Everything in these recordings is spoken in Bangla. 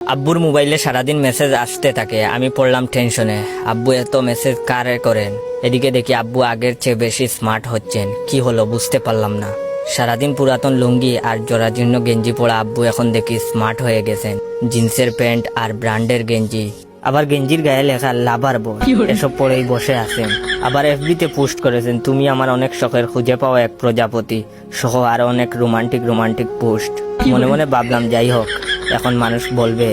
আব্বুর মোবাইলে সারাদিন মেসেজ আসতে থাকে, আমি পড়লাম টেনশনে। আব্বু এত মেসেজ কারে করেন? এদিকে দেখি আব্বু আগের চেয়ে বেশি স্মার্ট হচ্ছেন। কি হলো বুঝতে পারলাম না। সারাদিন পুরাতন লুঙ্গি আর জরাজীর্ণ গেঞ্জি পরা আব্বু এখন দেখি স্মার্ট হয়ে গেছেন। জিন্সের প্যান্ট আর ব্র্যান্ডের গেঞ্জি, আবার গেঞ্জির গায়ে লেখা লাভার বয়, এসব পরেই বসে আছেন। আবার এফবিতে পোস্ট করেছেন, তুমি আমার অনেক শখের খুঁজে পাওয়া এক প্রজাপতি সহ আরো অনেক রোমান্টিক পোস্ট। মনে মনে ভাবলাম, যাই হোক, এখন মানুষ বলবে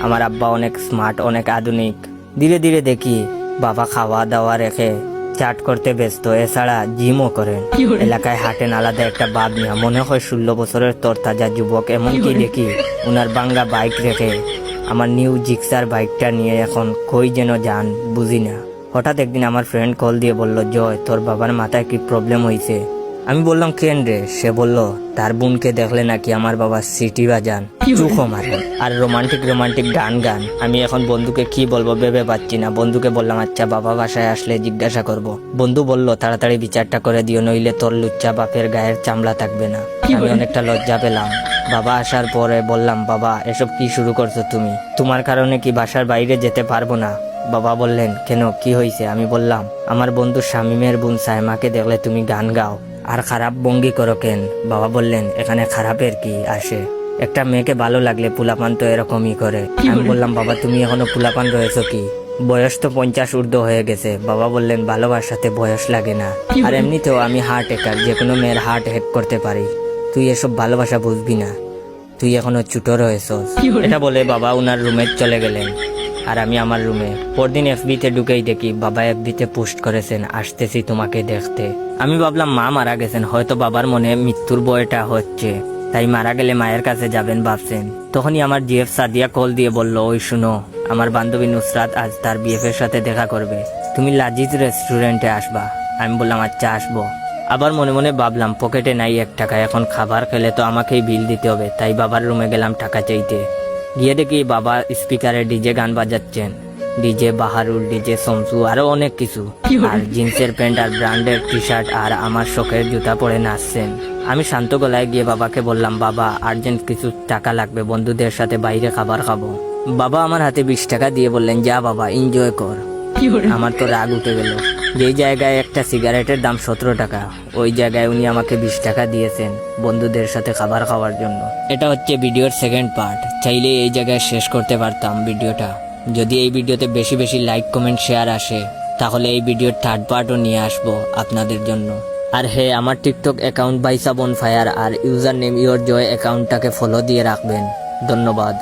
আমার আব্বা অনেক স্মার্ট, অনেক আধুনিক। ধীরে ধীরে দেখি বাবা খাওয়া দাওয়া রেখে চাট করতে ব্যস্ত, এছাড়া জিমও করেন। এলাকায় হাঁটেন আলাদা একটা ভাব নিয়ে, মনে হয় 16 বছরের তরতাজা যুবক। এমনকি দেখি উনার বাঙ্গা বাইক রেখে আমার নিউ জিক্সার বাইকটা নিয়ে এখন কই যেন যান বুঝি না। হঠাৎ একদিন আমার ফ্রেন্ড কল দিয়ে বলল, জয়, তোর বাবার মাথায় কি প্রবলেম হয়েছে? আমি বললাম, কেন রে? সে বলল, তার বোনকে দেখলে নাকি আমার বাবা সিটি বাজান, চুখো মারেন আর রোমান্টিক গান। আমি এখন বন্ধুকে কি বলবো ভেবে পাচ্ছি না। বন্ধুকে বললাম, আচ্ছা বাবা বাসায় আসলে জিজ্ঞাসা করব। বন্ধু বলল, তাড়াতাড়ি বিচারটা করে দিও, নইলে তোর লুচ্চা বাপের গায়ের চামড়া থাকবে না। আমি অনেকটা লজ্জা পেলাম। বাবা আসার পরে বললাম, বাবা এসব কি শুরু করছো তুমি? তোমার কারণে কি বাসার বাইরে যেতে পারবো না? বাবা বললেন, কেন, কি হয়েছে? আমি বললাম, আমার বন্ধু শামিমের বোন সাইমাকে দেখলে তুমি গান গাও আর খারাপ ভঙ্গি করো কেন? বাবা বললেন, এখানে খারাপের কি আসে? একটা মেয়েকে ভালো লাগলে পুলাপান তো এরকমই করে। আমি বললাম, বাবা তুমি এখনো পুলাপান রয়েছো কি? বয়স তো 50 ঊর্ধ্ব হয়ে গেছে। বাবা বললেন, ভালোবাসাতে বয়স লাগে না, আর এমনিতেও আমি হার্ট হ্যাকার, যে কোনো মেয়ের হার্ট হ্যাক করতে পারি। তুই এসব ভালোবাসা বুঝবি না, তুই এখনো ছোট রয়েছস। এটা বলে বাবা উনার রুমে চলে গেলেন আর আমি আমার রুমে। পরদিন এফবিতে ঢুকেই দেখি বাবা এফবিতে পোস্ট করেছেন, আসতেছি তোমাকে দেখতে। আমি ভাবলাম মা মারা গেছেন, হয়তো বাবার মনে মৃত্যুর ভয়টা হচ্ছে, তাই মারা গেলে মায়ের কাছে যাবেন ভাবছেন। তখনই আমার জিএফ সাদিয়া কল দিয়ে বলল, ওই শুনো, আমার বান্ধবী নুসরাত আজ তার বিএফ এর সাথে দেখা করবে, তুমি লাজিজ রেস্টুরেন্টে আসবা। আমি বললাম, আচ্ছা আসবো। আবার মনে মনে ভাবলাম, পকেটে নাই 1 টাকা, এখন খাবার খেলে তো আমাকেই বিল দিতে হবে। তাই বাবার রুমে গেলাম টাকা চাইতে। গিয়ে দেখি বাবা স্পিকারে ডিজে গান বাজাচ্ছেন, ডিজে বাহারুল, ডিজে শমসু, আরো অনেক কিছু, আর জিন্সের প্যান্ট আর ব্র্যান্ডের টি শার্ট আর আমার শখের জুতা পরে নাচছেন। আমি শান্ত গলায় গিয়ে বাবাকে বললাম, বাবা আর্জেন্ট কিছু টাকা লাগবে, বন্ধুদের সাথে বাইরে খাবার খাবো। বাবা আমার হাতে 20 টাকা দিয়ে বললেন, যা বাবা, এনজয় কর। আমার তো রাগ উঠে গেল। যেই জায়গায় একটা সিগারেটের দাম 17 টাকা, ওই জায়গায় উনি আমাকে 20 টাকা দিয়েছেন বন্ধুদের সাথে খাবার খাওয়ার জন্য। এটা হচ্ছে ভিডিওর সেকেন্ড পার্ট। চাইলে এই জায়গায় শেষ করতে পারতাম ভিডিওটা। যদি এই ভিডিওতে বেশি বেশি লাইক, কমেন্ট, শেয়ার আসে, তাহলে এই ভিডিওর থার্ড পার্টও নিয়ে আসবো আপনাদের জন্য। আর হ্যাঁ, আমার টিকটক অ্যাকাউন্ট বাইসা বনফায়ার আর ইউজার নেম ইয়োর জয় অ্যাকাউন্টটাকে ফলো দিয়ে রাখবেন। ধন্যবাদ।